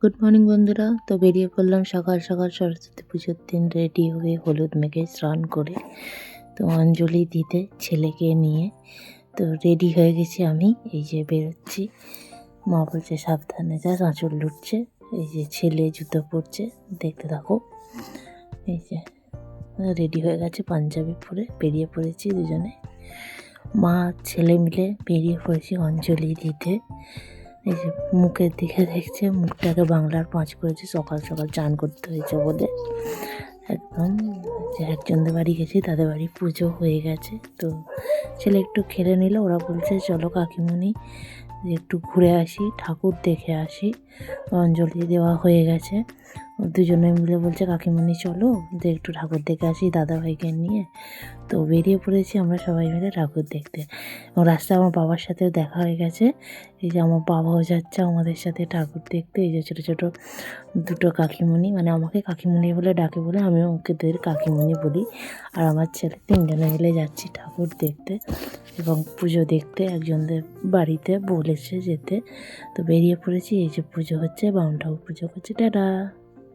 Good morning বন্ধুরা। তো বেরিয়ে পড়লাম সকাল সকাল সরস্বতী পুজোর দিন রেডি হয়ে হলুদ মেখে স্নান করে তো অঞ্জলি দিতে ছেলেকে নিয়ে তো রেডি হয়ে গেছি। আমি এই যে বেরোচ্ছি, মা বলছে সাবধানে যা, আঁচল লুটছে। এই যে ছেলে জুতো পরছে, দেখতে থাকো। এই যে রেডি হয়ে গেছে, পাঞ্জাবি পরে বেরিয়ে পড়েছি দুজনে, মা ছেলে মিলে বেরিয়ে পড়েছি অঞ্জলি দিতে। এই যে মুখের দিকে দেখছে, মুখটাকে বাংলার পাঁচ করেছে, সকাল সকাল চান করতে হয়েছে বলে। একদম যে একজনদের বাড়ি গেছি, তাদের বাড়ি পুজো হয়ে গেছে। তো ছেলে একটু খেলে নিল, ওরা বলছে চলো কাকিমণি একটু ঘুরে আসি, ঠাকুর দেখে আসি। অঞ্জলি দেওয়া হয়ে গেছে, দুজনে মিলে বলছে কাকিমণি চলো যে একটু ঠাকুর দেখে আসি দাদাভাইকে নিয়ে। তো বেরিয়ে পড়েছি আমরা সবাই মিলে ঠাকুর দেখতে। এবং রাস্তায় আমার বাবার সাথেও দেখা হয়ে গেছে। এই যে আমার বাবাও যাচ্ছে আমাদের সাথে ঠাকুর দেখতে। এই যে ছোটো ছোটো দুটো কাকিমণি, মানে আমাকে কাকিমণি বলে ডাকে বলে আমিও ওকে দের কাকিমণি বলি। আর আমার ছেলে, তিনজনে মিলে যাচ্ছি ঠাকুর দেখতে এবং পুজো দেখতে। একজনদের বাড়িতে বলেছে যেতে, তো বেরিয়ে পড়েছি। এই যে পুজো হচ্ছে, বামুন ঠাকুর পুজো করছে। টাটা।